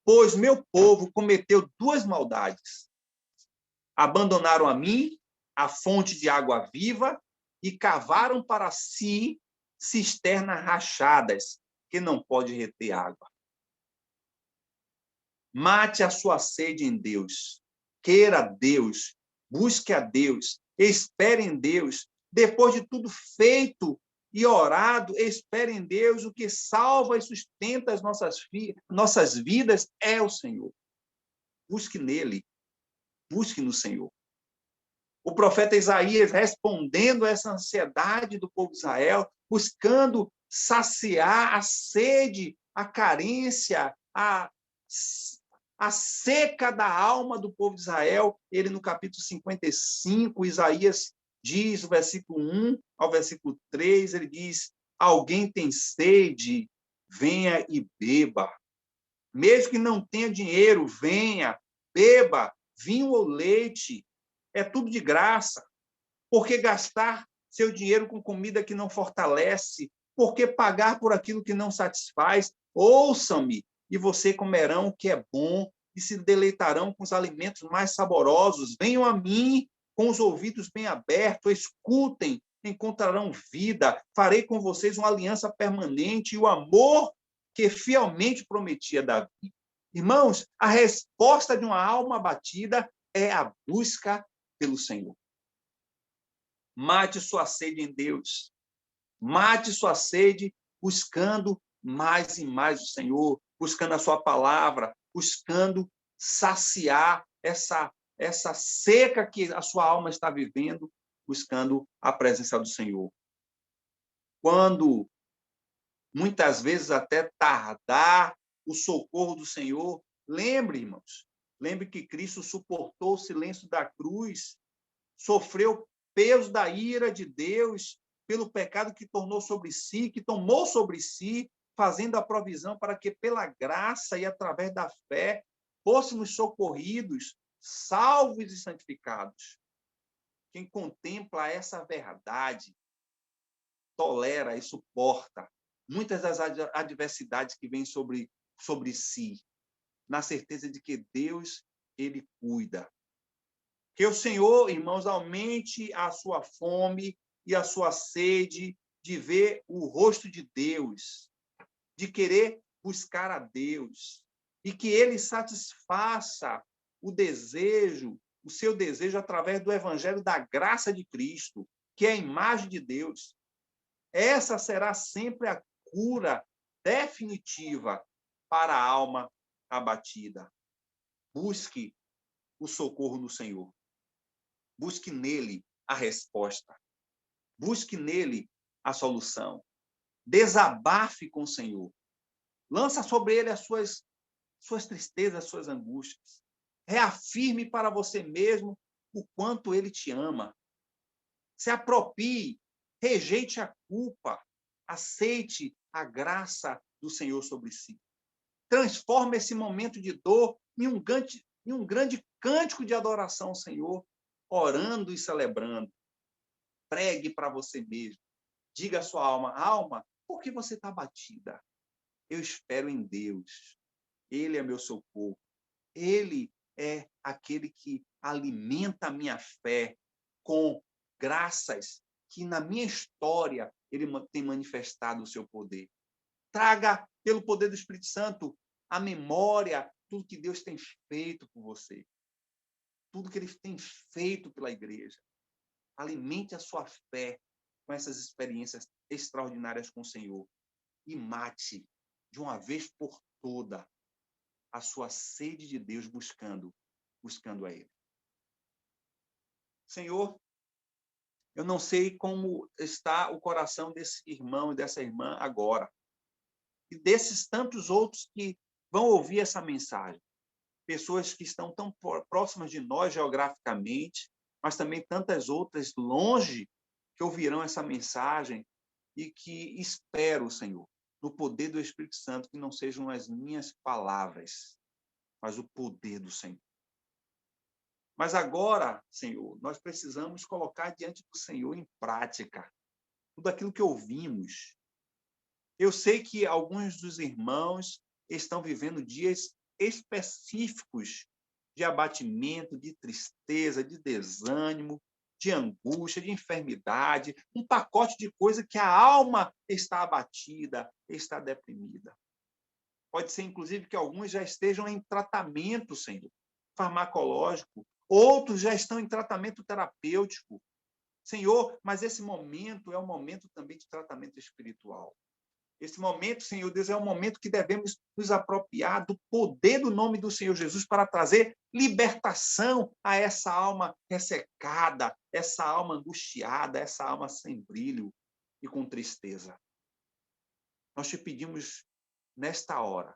pois meu povo cometeu duas maldades. Abandonaram a mim, a fonte de água viva, e cavaram para si cisternas rachadas, que não pode reter água. Mate a sua sede em Deus. Queira Deus. Busque a Deus. Espere em Deus. Depois de tudo feito e orado, espere em Deus. O que salva e sustenta as nossas vidas é o Senhor. Busque nele. Busque no Senhor. O profeta Isaías, respondendo a essa ansiedade do povo de Israel, buscando saciar a sede, a carência, a seca da alma do povo de Israel, ele no capítulo 55, Isaías diz, o versículo 1 ao versículo 3, ele diz: alguém tem sede, venha e beba. Mesmo que não tenha dinheiro, venha, beba vinho ou leite, é tudo de graça. Por que gastar seu dinheiro com comida que não fortalece? Por que pagar por aquilo que não satisfaz? Ouçam-me, e você comerão o que é bom, e se deleitarão com os alimentos mais saborosos. Venham a mim com os ouvidos bem abertos, escutem, encontrarão vida. Farei com vocês uma aliança permanente e o amor que fielmente prometia Davi. Irmãos, a resposta de uma alma abatida é a busca pelo Senhor. Mate sua sede em Deus. Mate sua sede buscando mais e mais o Senhor, buscando a sua palavra, buscando saciar essa seca que a sua alma está vivendo, buscando a presença do Senhor. Quando muitas vezes até tardar o socorro do Senhor, lembre, irmãos, lembre que Cristo suportou o silêncio da cruz, sofreu peso da ira de Deus pelo pecado que tornou sobre si, que tomou sobre si, fazendo a provisão para que pela graça e através da fé fôssemos socorridos, salvos e santificados. Quem contempla essa verdade tolera e suporta muitas das adversidades que vêm sobre si, na certeza de que Deus, ele cuida. Que o Senhor, irmãos, aumente a sua fome e a sua sede de ver o rosto de Deus, de querer buscar a Deus, e que ele satisfaça o seu desejo através do evangelho da graça de Cristo, que é a imagem de Deus. Essa será sempre a cura definitiva para a alma abatida. Busque o socorro no Senhor. Busque nele a resposta. Busque nele a solução. Desabafe com o Senhor. Lança sobre ele as suas tristezas, as suas angústias. Reafirme para você mesmo o quanto ele te ama. Se aproprie, rejeite a culpa, aceite a graça do Senhor sobre si. Transforme esse momento de dor em um grande cântico de adoração ao Senhor, orando e celebrando. Pregue para você mesmo. Diga à sua alma: alma, por que você está abatida? Eu espero em Deus. Ele é meu socorro. Ele é aquele que alimenta a minha fé com graças que na minha história ele tem manifestado o seu poder. Traga, pelo poder do Espírito Santo, a memória, tudo que Deus tem feito por você. Tudo que ele tem feito pela igreja. Alimente a sua fé com essas experiências extraordinárias com o Senhor. E mate, de uma vez por toda, a sua sede de Deus buscando a Ele. Senhor, eu não sei como está o coração desse irmão e dessa irmã agora. E desses tantos outros que vão ouvir essa mensagem. Pessoas que estão tão próximas de nós geograficamente, mas também tantas outras longe que ouvirão essa mensagem e que espero, Senhor, no poder do Espírito Santo, que não sejam as minhas palavras, mas o poder do Senhor. Mas agora, Senhor, nós precisamos colocar diante do Senhor em prática tudo aquilo que ouvimos. Eu sei que alguns dos irmãos estão vivendo dias específicos de abatimento, de tristeza, de desânimo, de angústia, de enfermidade, um pacote de coisa que a alma está abatida, está deprimida. Pode ser, inclusive, que alguns já estejam em tratamento, Senhor, farmacológico, outros já estão em tratamento terapêutico. Senhor, mas esse momento é um momento também de tratamento espiritual. Esse momento, Senhor Deus, é um momento que devemos nos apropriar do poder do nome do Senhor Jesus para trazer libertação a essa alma ressecada, essa alma angustiada, essa alma sem brilho e com tristeza. Nós te pedimos nesta hora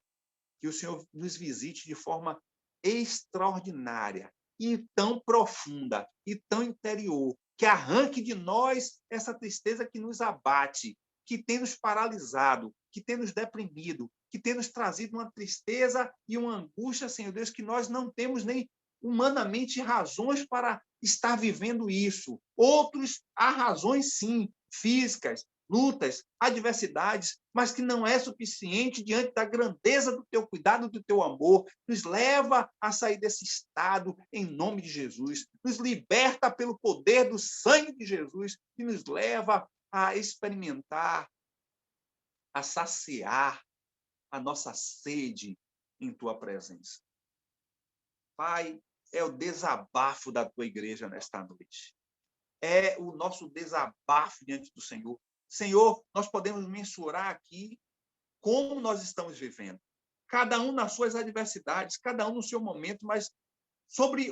que o Senhor nos visite de forma extraordinária e tão profunda e tão interior, que arranque de nós essa tristeza que nos abate, que tem nos paralisado, que tem nos deprimido, que tem nos trazido uma tristeza e uma angústia, Senhor Deus, que nós não temos nem humanamente razões para estar vivendo isso. Outros, há razões, sim, físicas, lutas, adversidades, mas que não é suficiente diante da grandeza do teu cuidado, do teu amor. Nos leva a sair desse estado em nome de Jesus. Nos liberta pelo poder do sangue de Jesus e nos leva a experimentar, a saciar a nossa sede em tua presença. Pai, é o desabafo da tua igreja nesta noite. É o nosso desabafo diante do Senhor. Senhor, nós podemos mensurar aqui como nós estamos vivendo. Cada um nas suas adversidades, cada um no seu momento, mas sobre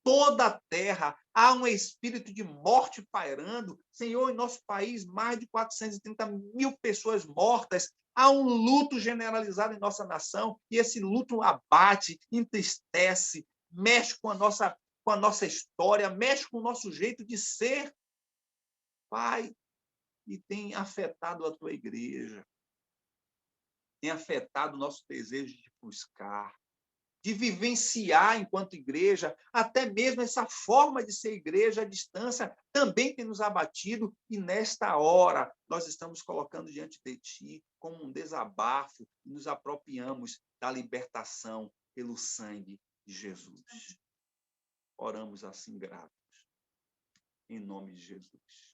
toda a terra há um espírito de morte pairando. Senhor, em nosso país, mais de 430 mil pessoas mortas. Há um luto generalizado em nossa nação e esse luto abate, entristece, mexe com a nossa história, mexe com o nosso jeito de ser, Pai, e tem afetado a tua igreja, tem afetado o nosso desejo de buscar, de vivenciar enquanto igreja, até mesmo essa forma de ser igreja à distância também tem nos abatido e nesta hora nós estamos colocando diante de ti como um desabafo e nos apropriamos da libertação pelo sangue de Jesus. Oramos assim gratos, em nome de Jesus.